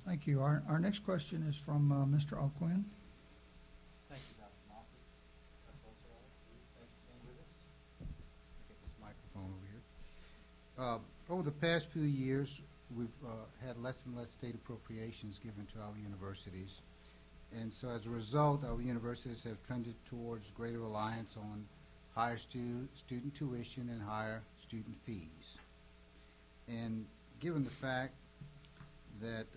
Thank you. Our next question is from Mr. O'Quinn. Thank you, Dr. Moffitt. Dr. Wartell, thank you for being with us. Get this microphone over here. Over the past few years, we've had less and less state appropriations given to our universities. And so as a result, our universities have trended towards greater reliance on higher student tuition and higher student fees. And given the fact that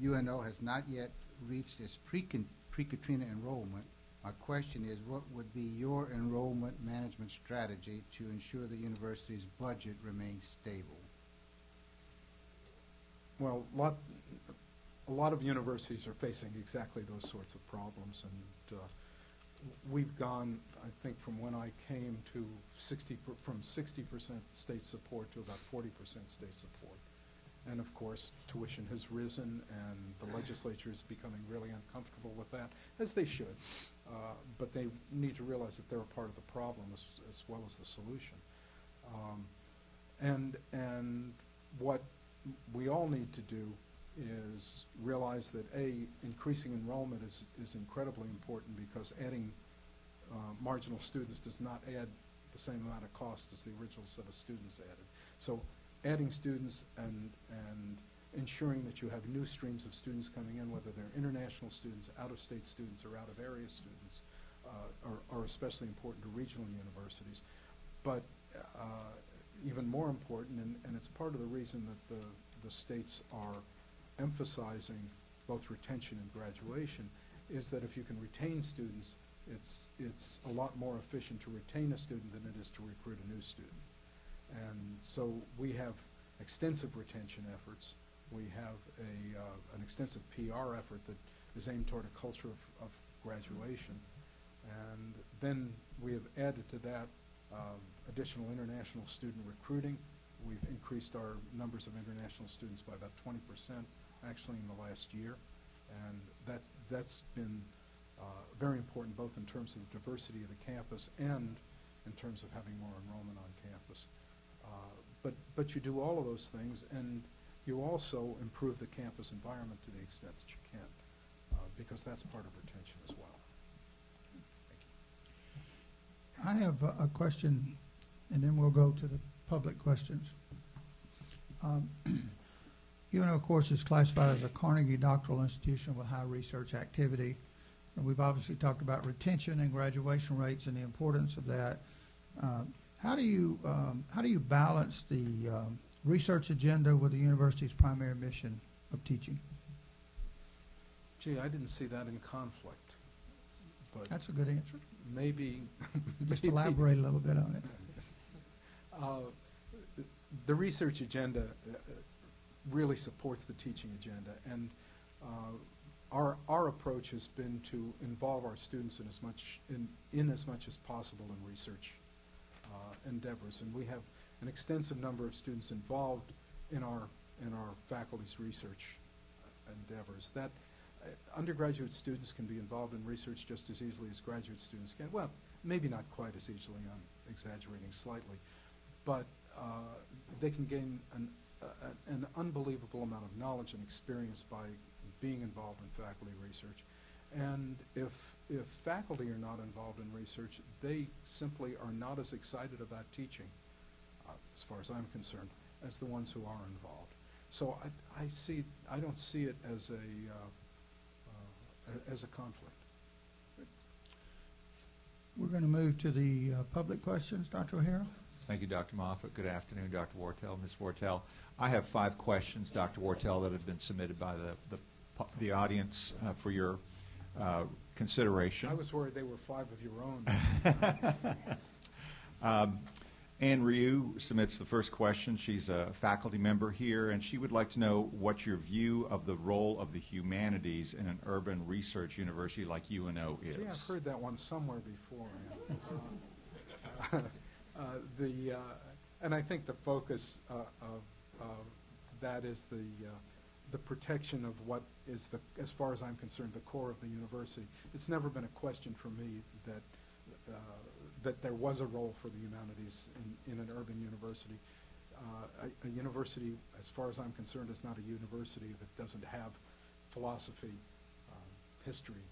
UNO has not yet reached its pre-Katrina enrollment, my question is, what would be your enrollment management strategy to ensure the university's budget remains stable? Well, a lot of universities are facing exactly those sorts of problems, and we've gone, I think, from when I came to from 60% state support to about 40% state support. And of course, tuition has risen, and the legislature is becoming really uncomfortable with that, as they should. But they need to realize that they're a part of the problem as well as the solution. And what we all need to do is realize that increasing enrollment is incredibly important, because adding marginal students does not add the same amount of cost as the original set of students added. So adding students and ensuring that you have new streams of students coming in, whether they're international students, out-of-state students, or out-of-area students, are especially important to regional universities. But even more important, and it's part of the reason that the states are emphasizing both retention and graduation, is that if you can retain students, it's a lot more efficient to retain a student than it is to recruit a new student. And so we have extensive retention efforts. We have an extensive PR effort that is aimed toward a culture of graduation. And then we have added to that additional international student recruiting. We've increased our numbers of international students by about 20% actually in the last year. And that's been very important, both in terms of the diversity of the campus and in terms of having more enrollment on campus. But you do all of those things, and you also improve the campus environment to the extent that you can, because that's part of retention as well. Thank you. I have a question, and then we'll go to the public questions. UNO, of course, is classified as a Carnegie doctoral institution with high research activity. And we've obviously talked about retention and graduation rates and the importance of that. How do you balance the research agenda with the university's primary mission of teaching? Gee, I didn't see that in conflict. But that's a good answer. Maybe. Just elaborate a little bit on it. The research agenda really supports the teaching agenda, and our approach has been to involve our students in as much as possible in research endeavors, and we have an extensive number of students involved in our faculty's research endeavors. That undergraduate students can be involved in research just as easily as graduate students can. Well, maybe not quite as easily, I'm exaggerating slightly, but they can gain an unbelievable amount of knowledge and experience by being involved in faculty research. And if faculty are not involved in research, they simply are not as excited about teaching, as far as I'm concerned, as the ones who are involved. So I don't see it as a conflict. We're going to move to the public questions. Dr. O'Hara? Thank you, Dr. Moffitt. Good afternoon, Dr. Wartell, Ms. Wartell. I have 5 questions, Dr. Wartell, that have been submitted by the audience for your consideration. I was worried they were 5 of your own. Ann Ryu submits the first question. She's a faculty member here, and she would like to know what your view of the role of the humanities in an urban research university like UNO is. Gee, I've heard that one somewhere before. And I think the focus of that is the protection of what is, as far as I'm concerned, the core of the university. It's never been a question for me that there was a role for the humanities in an urban university. A university, as far as I'm concerned, is not a university that doesn't have philosophy, history,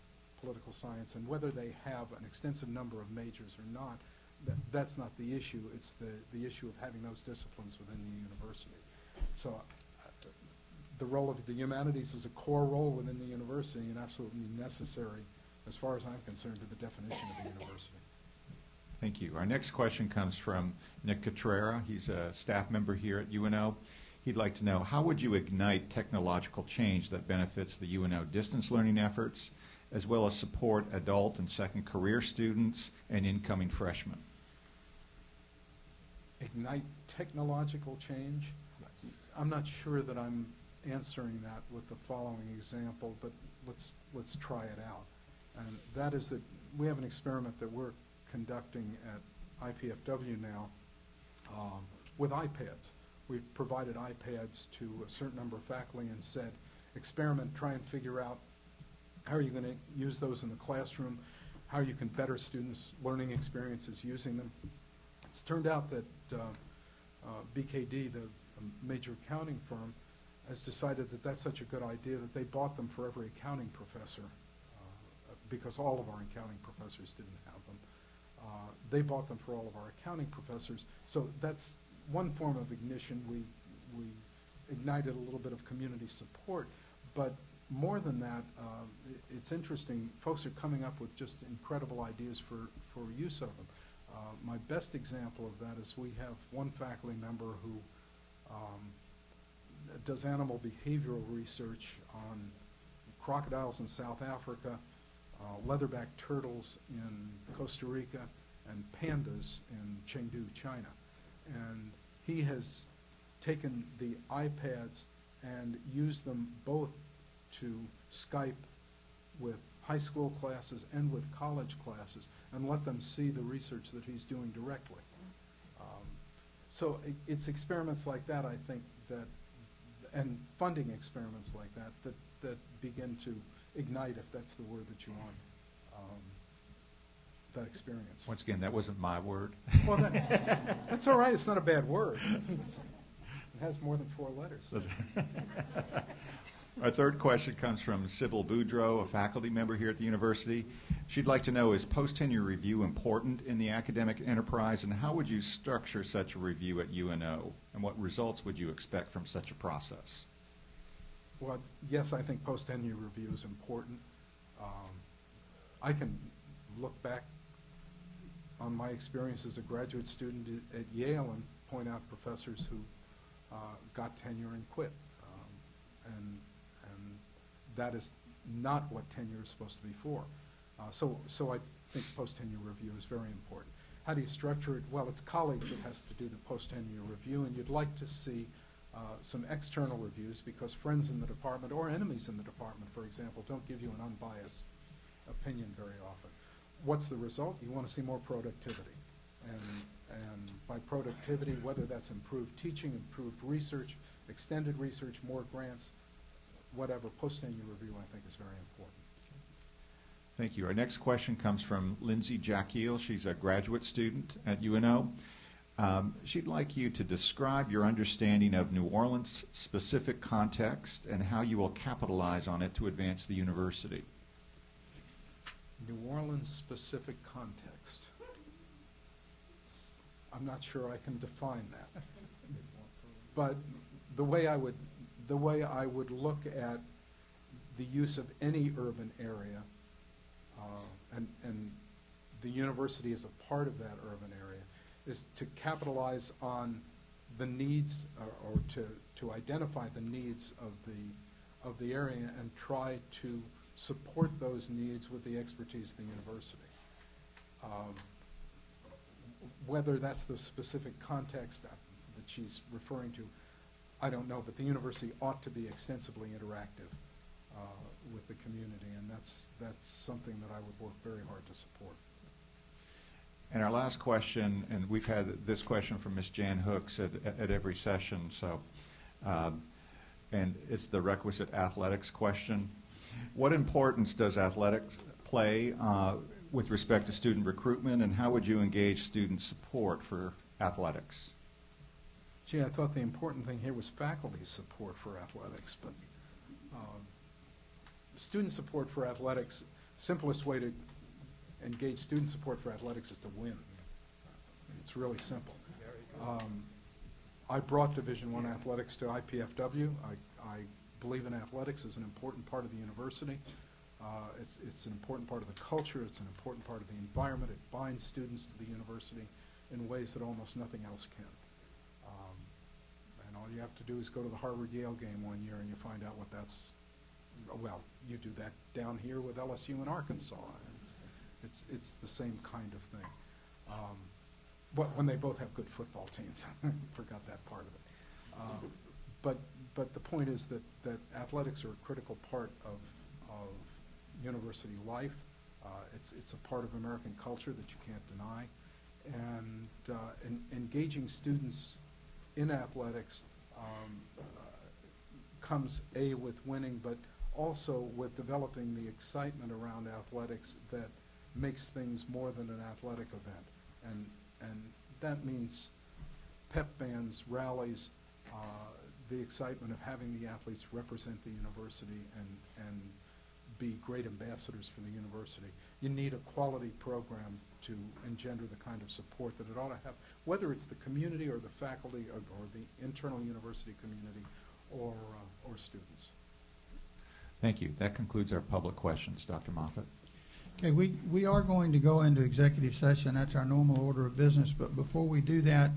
political science, and whether they have an extensive number of majors or not, that's not the issue. It's the issue of having those disciplines within the university. So the role of the humanities is a core role within the university and absolutely necessary, as far as I'm concerned, to the definition of the university. Thank you. Our next question comes from Nick Catrera. He's a staff member here at UNO. He'd like to know, how would you ignite technological change that benefits the UNO distance learning efforts, as well as support adult and second career students and incoming freshmen? Ignite technological change? I'm not sure that I'm answering that with the following example, but let's try it out. And that is that we have an experiment that we're conducting at IPFW now with iPads. We've provided iPads to a certain number of faculty and said, experiment, try and figure out how are you going to use those in the classroom, how you can better students' learning experiences using them. It's turned out that BKD, the major accounting firm, has decided that that's such a good idea that they bought them for every accounting professor because all of our accounting professors didn't have them. They bought them for all of our accounting professors. So that's one form of ignition. We ignited a little bit of community support, but more than that, it's interesting. Folks are coming up with just incredible ideas for use of them. My best example of that is we have one faculty member who does animal behavioral research on crocodiles in South Africa, leatherback turtles in Costa Rica, and pandas in Chengdu, China. And he has taken the iPads and used them both to Skype with high school classes and with college classes and let them see the research that he's doing directly. So it's experiments like that, I think, that, and funding experiments like that, that begin to ignite, if that's the word that you want, that experience. Once again, that wasn't my word. Well, that's all right. It's not a bad word. It has more than 4 letters. Our third question comes from Sybil Boudreau, a faculty member here at the university. She'd like to know, is post-tenure review important in the academic enterprise, and how would you structure such a review at UNO, and what results would you expect from such a process? Well, yes, I think post-tenure review is important. I can look back on my experience as a graduate student at Yale and point out professors who got tenure and quit. And that is not what tenure is supposed to be for. So I think post-tenure review is very important. How do you structure it? Well, it's colleagues that has to do the post-tenure review, and you'd like to see some external reviews because friends in the department or enemies in the department, for example, don't give you an unbiased opinion very often. What's the result? You want to see more productivity. And by productivity, whether that's improved teaching, improved research, extended research, more grants, whatever, post-tenure review I think is very important. Thank you. Our next question comes from Lindsay Jackiel. She's a graduate student at UNO. She'd like you to describe your understanding of New Orleans' specific context and how you will capitalize on it to advance the university. New Orleans' specific context. I'm not sure I can define that. But the way I would look at the use of any urban area, and the university is a part of that urban area, is to capitalize on the needs, or to identify the needs of the area and try to support those needs with the expertise of the university. Whether that's the specific context that she's referring to, I don't know, but the university ought to be extensively interactive with the community, and that's something that I would work very hard to support. And our last question, and we've had this question from Ms. Jan Hooks at every session, so, and it's the requisite athletics question. What importance does athletics play with respect to student recruitment, and how would you engage student support for athletics? Gee, I thought the important thing here was faculty support for athletics, but student support for athletics, simplest way to engage student support for athletics is to win. It's really simple. I brought Division I athletics to IPFW. I believe in athletics as an important part of the university. It's an important part of the culture. It's an important part of the environment. It binds students to the university in ways that almost nothing else can. And all you have to do is go to the Harvard-Yale game one year and you find out what that's, well, you do that down here with LSU and Arkansas. It's the same kind of thing. When they both have good football teams. I forgot that part of it. But the point is that athletics are a critical part of university life. It's a part of American culture that you can't deny. And engaging students in athletics comes with winning, but also with developing the excitement around athletics that makes things more than an athletic event. And that means pep bands, rallies, the excitement of having the athletes represent the university and be great ambassadors for the university. You need a quality program to engender the kind of support that it ought to have, whether it's the community or the faculty or the internal university community or students. Thank you. That concludes our public questions. Dr. Moffitt. Okay, we are going to go into executive session. That's our normal order of business. But before we do that,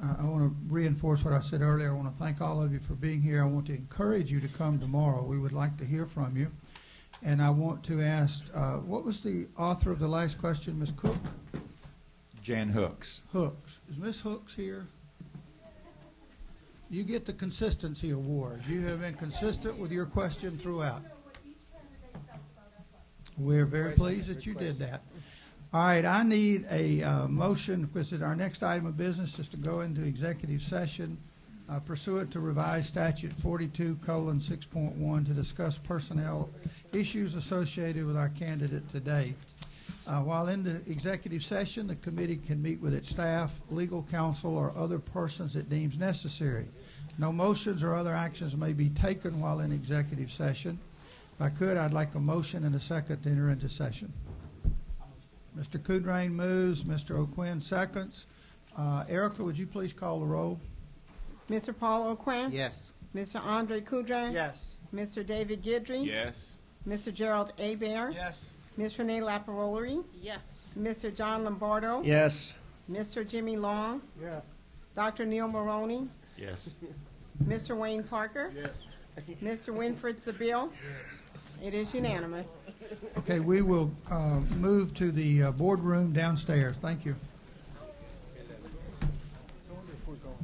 I want to reinforce what I said earlier. I want to thank all of you for being here. I want to encourage you to come tomorrow. We would like to hear from you. And I want to ask, what was the author of the last question, Ms. Cook? Jan Hooks. Hooks. Is Ms. Hooks here? You get the consistency award. You have been consistent with your question throughout. We're very pleased that you did that. All right, I need a motion, because our next item of business is to go into executive session pursuant to revised statute 42:6.1 to discuss personnel issues associated with our candidate today. While in the executive session, the committee can meet with its staff, legal counsel, or other persons it deems necessary. No motions or other actions may be taken while in executive session. If I could, I'd like a motion and a second to enter into session. Mr. Coudrain moves. Mr. O'Quinn seconds. Erica, would you please call the roll? Mr. Paul O'Quinn? Yes. Mr. Andre Coudrain? Yes. Mr. David Guidry? Yes. Mr. Gerald Hebert? Yes. Ms. Renee Laparoli? Yes. Mr. John Lombardo? Yes. Mr. Jimmy Long? Yeah. Dr. Neil Maroney? Yes. Mr. Wayne Parker? Yes. Mr. Winfred Sabille? It is unanimous. Okay, we will move to the boardroom downstairs. Thank you. So if we're going